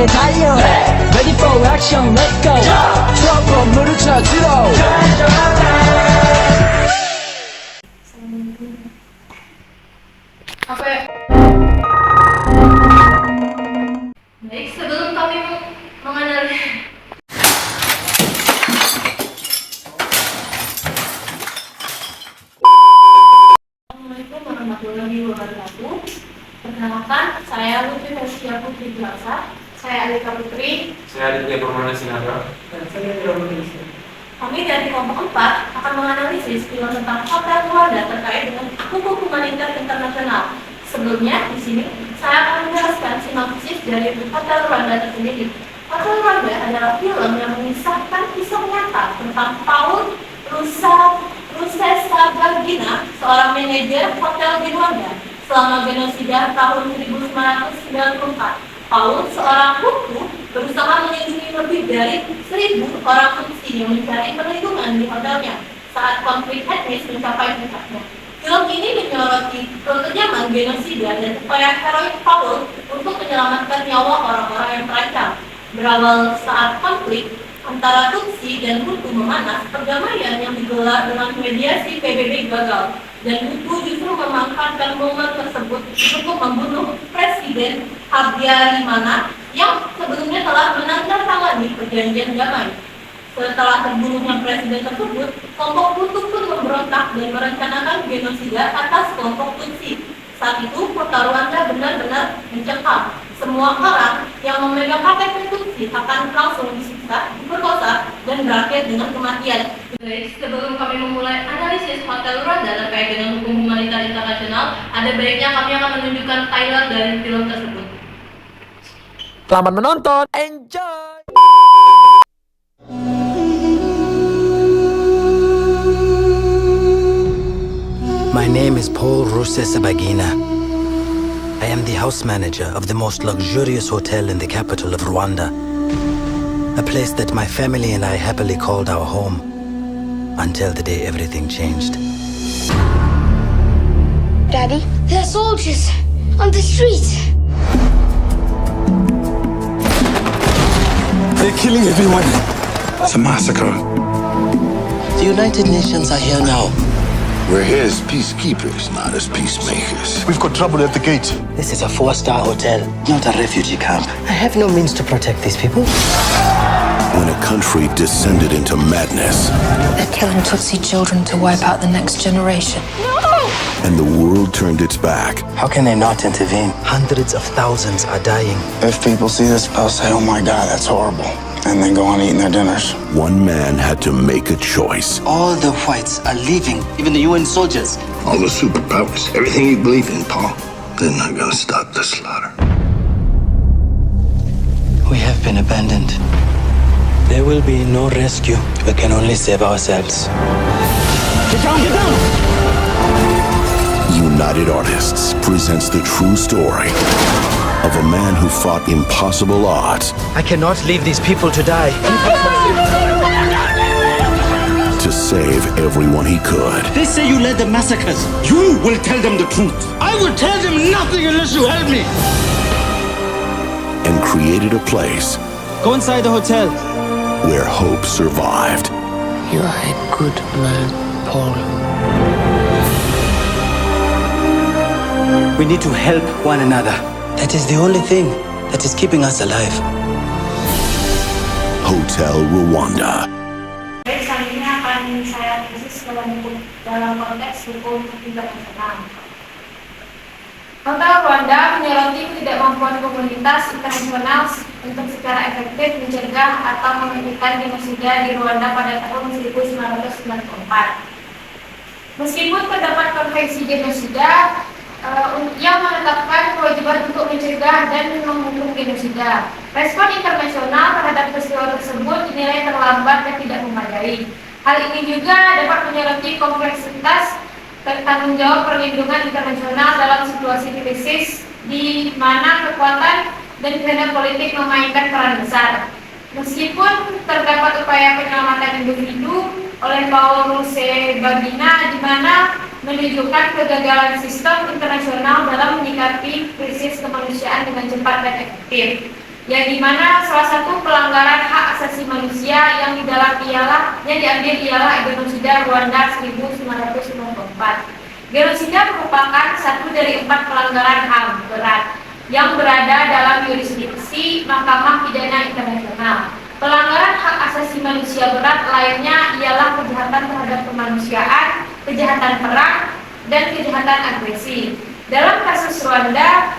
함께 달려 Ready for action, let's go 트럼프 물을 쳐주러 Apa ya? Baik, sebelum kami mengenali Assalamualaikum warahmatullahi wabarakatuh. Perkenalkan, saya Lutfi Fesia Putri Biasa. Saya Alika Putri. Saya Aditya Permana Sinaga. Dan saya Biro Indonesia. Kami dari kelompok 4 akan menganalisis film tentang Hotel Rwanda terkait dengan hukum humaniter internasional. Sebelumnya, di sini saya akan menjelaskan sinopsis dari Hotel Rwanda tersendiri. Hotel Rwanda adalah film yang mengisahkan kisah nyata tentang Paul Rusesabagina, seorang manajer hotel di Rwanda selama genosida tahun 1994. Paul, seorang Hutu, berusaha melindungi lebih dari 1.000 orang Tutsi yang mencari perlindungan di hotelnya saat konflik etnis mencapai puncaknya. Film ini menyoroti kekejaman genosida dan upaya heroik Paul untuk menyelamatkan nyawa orang-orang yang terancam. Berawal saat konflik antara Tutsi dan Hutu memanas, perdamaian yang digelar dengan mediasi PBB gagal, dan Hutu justru memanfaatkan momen tersebut untuk membunuh Presiden Habyarimana yang sebelumnya telah menandatangani perjanjian damai. Setelah terbunuhnya presiden tersebut, kelompok Hutu pun memberontak dan merencanakan genosida atas kelompok Tutsi. Saat itu, kota Rwanda benar-benar mencekam. Semua orang yang memegang KTP Tutsi akan langsung disiksa, diperkosa, dan berakhir dengan kematian. Baik, sebelum kami memulai analisis Hotel Rwanda terkait dengan hukum humaniter internasional, ada baiknya kami akan menunjukkan trailer dari film tersebut. Selamat menonton, enjoy. My name is Paul Rusesabagina. I am the house manager of the most luxurious hotel in the capital of Rwanda. A place that my family and I happily called our home until the day everything changed. Daddy, there are soldiers on the street. They're killing everyone. It's a massacre. The United Nations are here now. We're here as peacekeepers, not as peacemakers. We've got trouble at the gate. This is a 4-star hotel, not a refugee camp. I have no means to protect these people. When a country descended into madness They're killing Tutsi children to wipe out the next generation. and the world turned its back, How can they not intervene? Hundreds of thousands are dying. If people see this, they'll say, oh my God, that's horrible. And then go on eating their dinners. one man had to make a choice. All the whites are leaving, even the UN soldiers. All the superpowers, everything you believe in, Paul, they're not gonna stop the slaughter. We have been abandoned. There will be no rescue. We can only save ourselves. Get down, get down. United Artists presents the true story of a man who fought impossible odds I cannot leave these people to die. to save everyone he could. They say you led the massacres. You will tell them the truth. I will tell them nothing unless you help me. And created a place Go inside the hotel. where hope survived. You are a good man, Paul. We need to help one another. That is the only thing that is keeping us alive. Hotel Rwanda. Baik, selanjutnya akan saya analisis dalam konteks hukum internasional. Hotel Rwanda menyoroti ketidakmampuan komunitas internasional untuk secara efektif mencegah atau menghentikan genosida di Rwanda pada tahun 1994. Meskipun terdapat konvensi genosida yang menetapkan kewajiban untuk mencegah dan menghukum genosida, respon internasional terhadap peristiwa tersebut dinilai terlambat dan tidak memadai. Hal ini juga dapat menyoroti kompleksitas tanggung jawab perlindungan internasional dalam situasi krisis di mana kekuatan dan kehendak politik memainkan peran besar. Meskipun terdapat upaya penyelamatan individu oleh Paul Rusesabagina di mana menunjukkan kegagalan sistem internasional dalam menyikapi krisis kemanusiaan dengan cepat dan efektif. yang dimana salah satu pelanggaran hak asasi manusia yang diambil ialah genosida Rwanda 1994. Genosida merupakan satu dari 4 pelanggaran HAM berat yang berada dalam yurisdiksi Mahkamah Pidana Internasional. Pelanggaran hak asasi manusia berat lainnya ialah kejahatan terhadap kemanusiaan, kejahatan perang, dan kejahatan agresi. Dalam kasus Rwanda,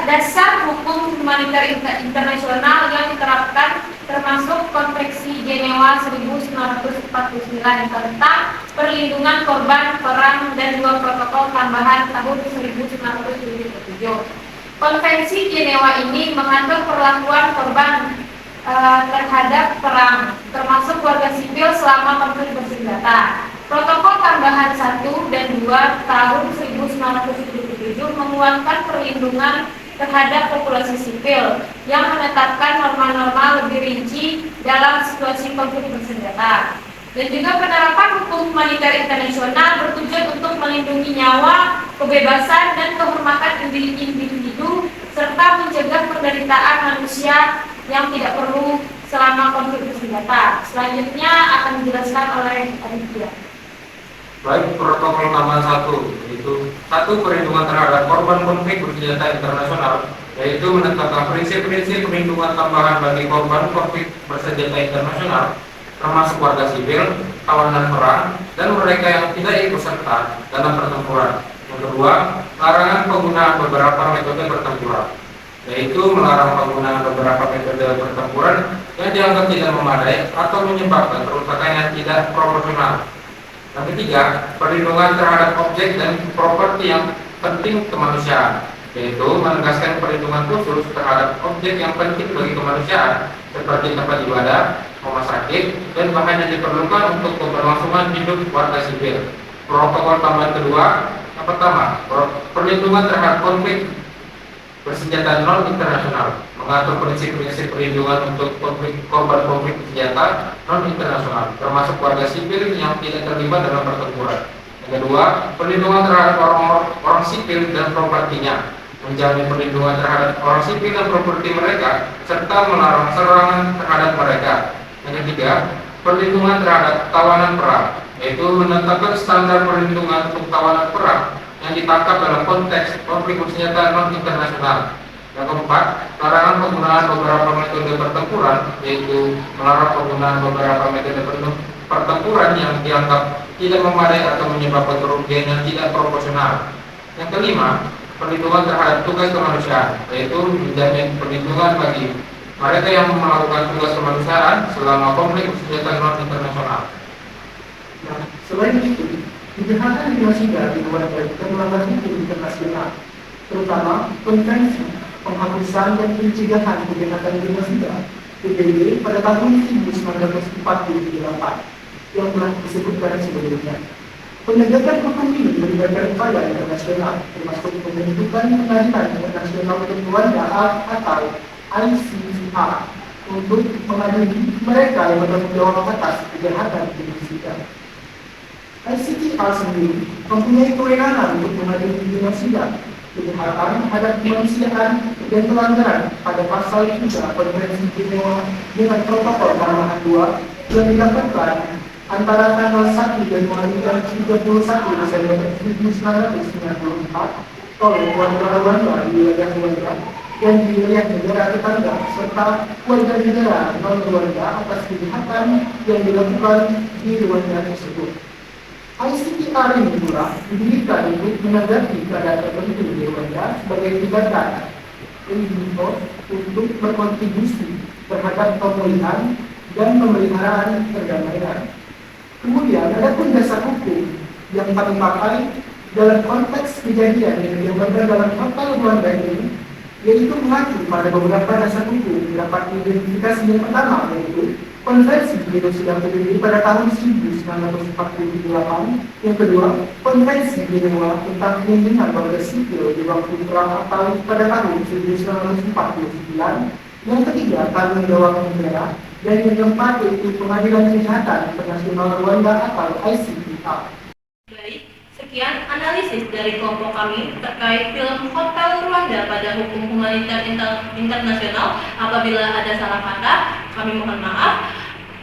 dasar hukum humaniter internasional yang diterapkan termasuk Konvensi Jenewa 1949 tentang perlindungan korban perang dan 2 protokol tambahan tahun 1977. Konvensi Jenewa ini mengatur perlakuan korban terhadap perang, termasuk warga sipil selama konflik bersenjata. Protokol tambahan 1 dan 2 tahun 1977 menguatkan perlindungan terhadap populasi sipil yang menetapkan norma-norma lebih rinci dalam situasi konflik bersenjata. Dan juga penerapan hukum humaniter internasional bertujuan untuk melindungi nyawa, kebebasan, dan kehormatan individu serta mencegah penderitaan manusia yang tidak perlu selama konflik bersenjata. Selanjutnya akan dijelaskan oleh Aditya. Baik, protokol tambahan 1, yaitu 1. Perlindungan terhadap korban konflik bersenjata internasional, yaitu menetapkan prinsip-prinsip perlindungan tambahan bagi korban konflik bersenjata internasional, termasuk warga sipil, tawanan perang, dan mereka yang tidak ikut serta dalam pertempuran. Yang kedua, larangan penggunaan beberapa metode pertempuran, yaitu melarang penggunaan beberapa metode pertempuran yang dianggap tidak memadai atau menyebabkan kerusakan yang tidak proporsional. Yang ketiga, perlindungan terhadap objek dan properti yang penting kemanusiaan, yaitu menegaskan perlindungan khusus terhadap objek yang penting bagi kemanusiaan seperti tempat ibadah, rumah sakit, dan bahan yang diperlukan untuk keberlangsungan hidup warga sipil. Protokol tambahan kedua, yang pertama, perlindungan terhadap konflik bersenjata non internasional, mengatur prinsip-prinsip perlindungan untuk korban konflik bersenjata non internasional, termasuk warga sipil yang tidak terlibat dalam pertempuran. Yang kedua, perlindungan terhadap orang sipil dan propertinya, menjamin perlindungan terhadap orang sipil dan properti mereka, serta melarang serangan terhadap mereka. Yang ketiga, perlindungan terhadap tawanan perang, yaitu menetapkan standar perlindungan untuk tawanan perang yang ditangkap dalam konteks konflik bersenjata non internasional. Yang keempat, larangan penggunaan beberapa metode pertempuran, yaitu melarang penggunaan beberapa metode pertempuran yang dianggap tidak memadai atau menyebabkan kerugian yang tidak proporsional. Yang kelima, perlindungan terhadap tugas kemanusiaan, yaitu menjamin perlindungan bagi mereka yang melakukan tugas kemanusiaan selama konflik bersenjata non internasional. Nah, selain itu, kejahatan genosida dibuat dari melanggar hukum internasional, terutama Konvensi Penghapusan dan Pencegahan Kejahatan Genosida (PBB) pada tahun 1948 yang telah disebutkan sebelumnya. Penegakan hukum ini melibatkan upaya internasional, termasuk pembentukan Pengadilan Internasional untuk Rwanda atau ICTR untuk mengadili mereka yang bertanggung jawab atas kejahatan genosida. ICTR sendiri mempunyai kewenangan untuk mengadili genosida, kejahatan terhadap kemanusiaan, dan pelanggaran pada pasal 3 Konvensi Jenewa dengan protokol tambahan 2 yang dilakukan antara tanggal 1 Januari dan 31 Desember 1994 oleh warga Rwanda di wilayah Rwanda dan di wilayah negara tetangga serta warga negara non-Rwanda atas kejahatan yang dilakukan di Rwanda tersebut. ICTR ini pula didirikan untuk menanggapi keadaan tertentu di Rwanda sebagai tindakan untuk berkontribusi terhadap pemulihan dan pemeliharaan perdamaian. Kemudian ada pun dasar hukum yang dipakai dalam konteks kejadian yang dilakukan dalam total Rwanda ini, yaitu mengacu pada beberapa dasar hukum yang dapat diidentifikasi. Yang pertama yaitu Konvensi Genosida PBB pada tahun 1948, yang kedua Konvensi Jenewa tentang perlindungan warga sipil di waktu perang atau pada tahun 1949, yang ketiga tanggung jawab negara, dan yang keempat yaitu Pengadilan Kejahatan Internasional Rwanda atau ICTR. Baik, sekian analisis dari kelompok kami terkait film Hotel Rwanda pada hukum humaniter internasional. Apabila ada salah kata, kami mohon maaf.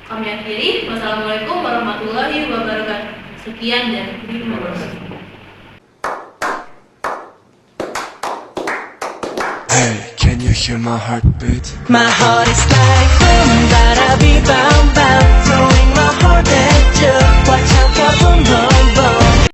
Kami akhiri. Wassalamualaikum warahmatullahi wabarakatuh. Sekian dan terima kasih. Hey, can you hear my heartbeat? My heart is fast.